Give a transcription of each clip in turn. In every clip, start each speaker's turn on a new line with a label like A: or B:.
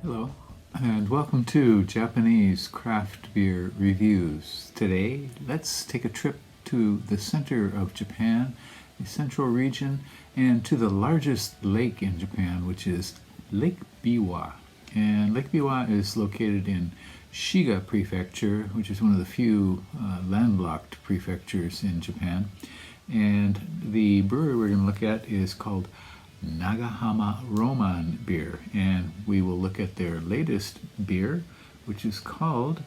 A: Hello, and welcome to Japanese craft beer reviews. Today, let's take a trip to the center of Japan, the central region, and to the largest lake in Japan, which is Lake Biwa. And Lake Biwa is located in Shiga Prefecture, which is one of the few landlocked prefectures in Japan. And the brewery we're going to look at is called Nagahama Roman Beer, and we will look at their latest beer, which is called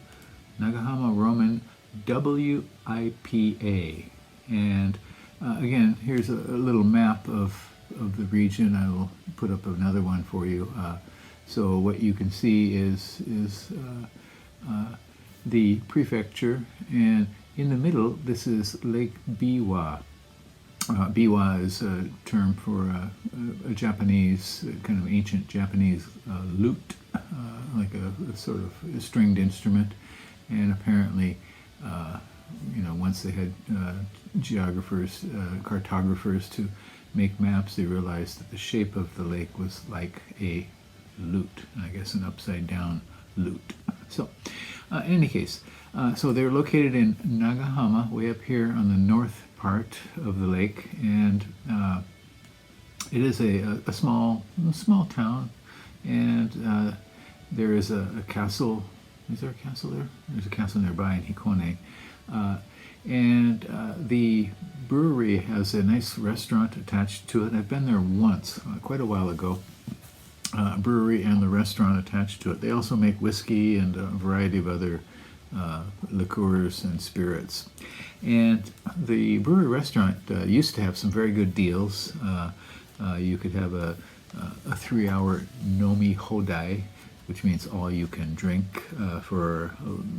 A: Nagahama Roman WIPA. And again, here's a little map of the region. I will put up another one for you. So what you can see is the prefecture, and in the middle, this is Lake Biwa. Biwa is a term for a Japanese, kind of ancient Japanese lute, like a sort of stringed instrument. And apparently, once they had geographers, cartographers to make maps, they realized that the shape of the lake was like a lute, I guess an upside down lute. So, in any case, so they're located in Nagahama, way up here on the north part of the lake, and it is a small town, and there is a castle. Is there a castle there? There's a castle nearby in Hikone, and the brewery has a nice restaurant attached to it. I've been there once, quite a while ago. Brewery and the restaurant attached to it. They also make whiskey and a variety of other liqueurs and spirits. And the brewery restaurant used to have some very good deals. You could have a 3-hour nomi hodai, which means all you can drink, for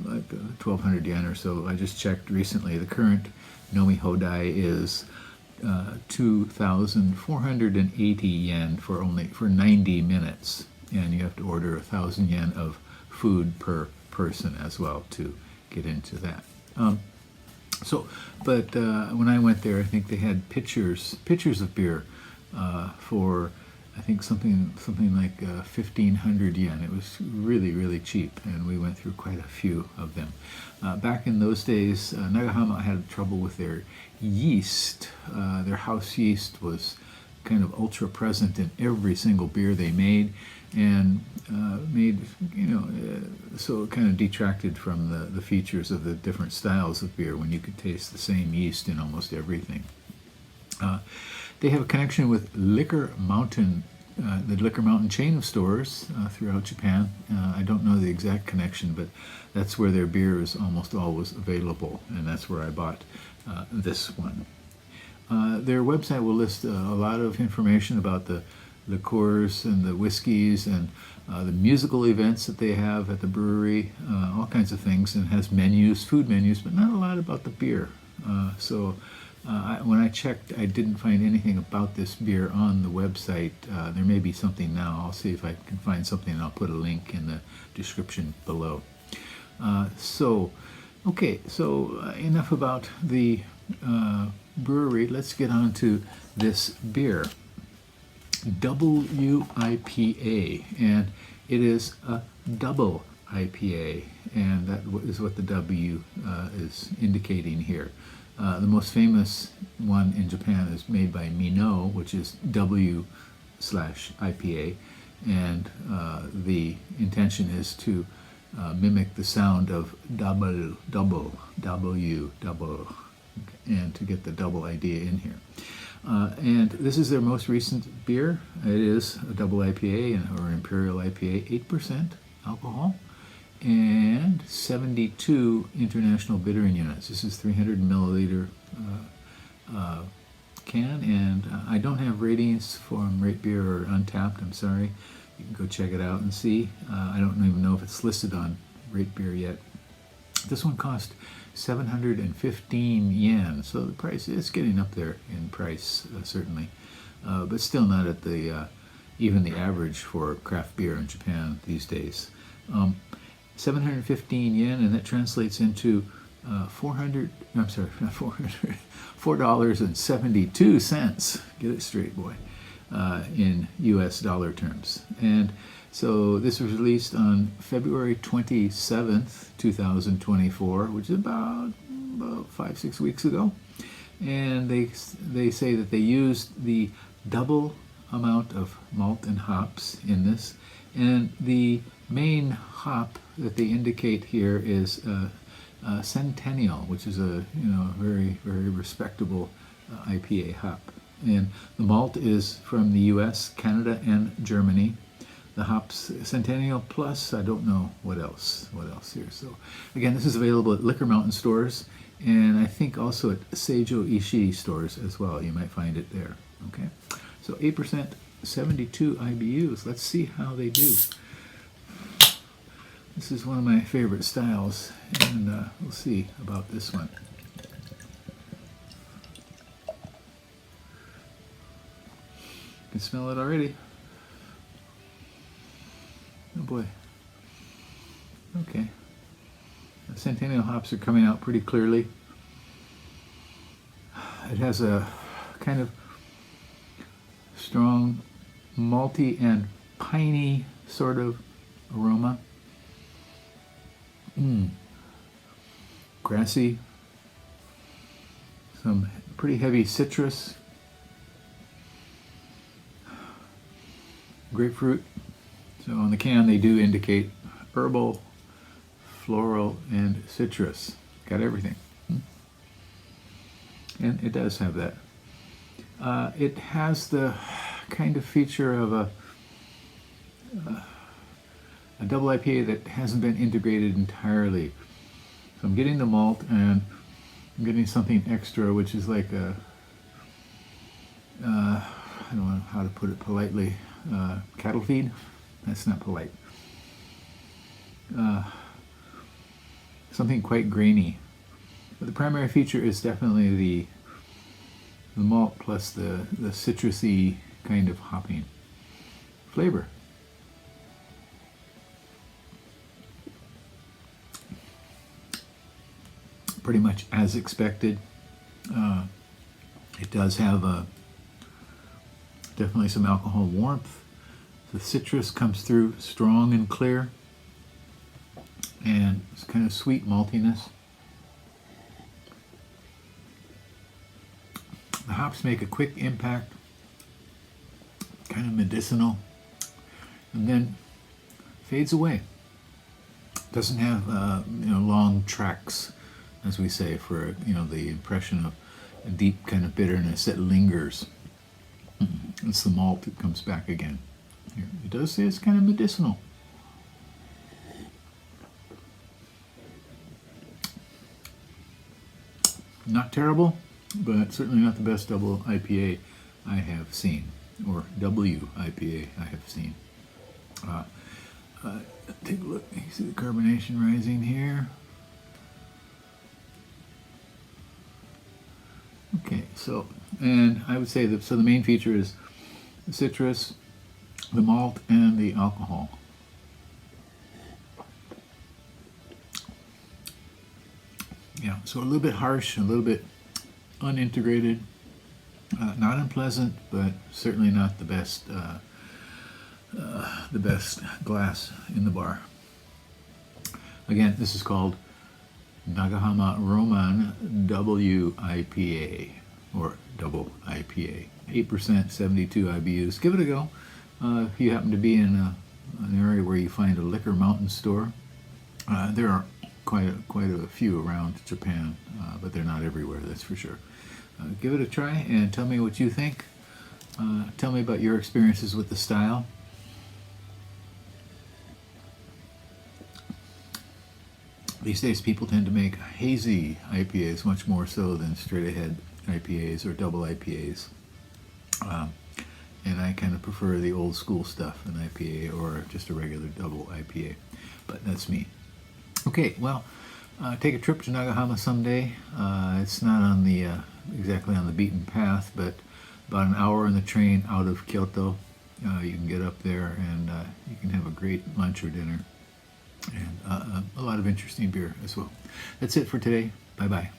A: like 1,200 yen or so. I just checked recently. The current nomi hodai is 2,480 yen for 90 minutes, and you have to order 1,000 yen of food per person as well to get into that. But when I went there, I think they had pitchers of beer for, I think something like 1,500 yen. It was really cheap, and we went through quite a few of them. Back in those days, Nagahama had trouble with their yeast. Their house yeast was kind of ultra present in every single beer they made, and so it kind of detracted from the features of the different styles of beer when you could taste the same yeast in almost everything. They have a connection with Liquor Mountain, the Liquor Mountain chain of stores throughout Japan. I don't know the exact connection, but that's where their beer is almost always available, and that's where I bought this one. Their website will list a lot of information about the liqueurs and the whiskeys and the musical events that they have at the brewery, all kinds of things, and has food menus, but not a lot about the beer. When I checked, I didn't find anything about this beer on the website. There may be something now. I'll see if I can find something, and I'll put a link in the description below. Enough about the brewery. Let's get on to this beer. WIPA, and it is a double IPA, and that is what the W is indicating here. The most famous one in Japan is made by Mino, which is W/IPA, and the intention is to mimic the sound of W, and to get the double idea in here. And this is their most recent beer. It is a double IPA or Imperial IPA, 8% alcohol, and 72 international bittering units. This is 300 milliliter can, and I don't have ratings from Rate Beer or Untapped. I'm sorry. You can go check it out and see. I don't even know if it's listed on Rate Beer yet. This one cost 715 yen, so the price is getting up there in price, certainly, but still not at the even the average for craft beer in Japan these days. 715 yen, and that translates into $4.72. Get it straight, boy, in U.S. dollar terms. And So this was released on February 27th, 2024, which is about 5-6 weeks ago. And they say that they used the double amount of malt and hops in this. And the main hop that they indicate here is Centennial, which is a very, very respectable IPA hop. And the malt is from the US, Canada, and Germany. The hops, Centennial plus, I don't know what else here. So again, this is available at Liquor Mountain stores, and I think also at Seijo Ishii stores as well. You might find it there. Okay, so 8%, 72 IBUs. Let's see how they do. This is one of my favorite styles, and we'll see about this one. You can smell it already. Oh boy. Okay. The Centennial hops are coming out pretty clearly. It has a kind of strong malty and piney sort of aroma. Grassy. Some pretty heavy citrus. Grapefruit. So on the can they do indicate herbal, floral, and citrus. Got everything. And it does have that. It has the kind of feature of a double IPA that hasn't been integrated entirely. So I'm getting the malt and I'm getting something extra, which is like a, I don't know how to put it politely, cattle feed. That's not polite. Something quite grainy. But the primary feature is definitely the malt plus the citrusy kind of hopping flavor. Pretty much as expected. It does have definitely some alcohol warmth. The citrus comes through strong and clear, and it's kind of sweet maltiness. The hops make a quick impact, kind of medicinal, and then fades away. Doesn't have long tracks, as we say, for the impression of a deep kind of bitterness that lingers. It's the malt that comes back again. Here, it does say it's kind of medicinal. Not terrible, but certainly not the best double IPA I have seen, or WIPA I have seen. Take a look. You see the carbonation rising here. Okay, so, and I would say that, so the main feature is the citrus, the malt, and the alcohol. Yeah, so a little bit harsh, a little bit unintegrated, not unpleasant, but certainly not the best glass in the bar. Again, this is called Nagahama Roman WIPA, or double IPA. 8%, 72 IBUs. Give it a go. If you happen to be in an area where you find a Liquor Mountain store, there are quite a few around Japan, but they're not everywhere, that's for sure. Give it a try and tell me what you think. Tell me about your experiences with the style. These days people tend to make hazy IPAs much more so than straight ahead IPAs or double IPAs. And I kind of prefer the old school stuff, an IPA or just a regular double IPA. But that's me. Okay, well, take a trip to Nagahama someday. It's not on the exactly on the beaten path, but about an hour on the train out of Kyoto. You can get up there and you can have a great lunch or dinner, and a lot of interesting beer as well. That's it for today. Bye-bye.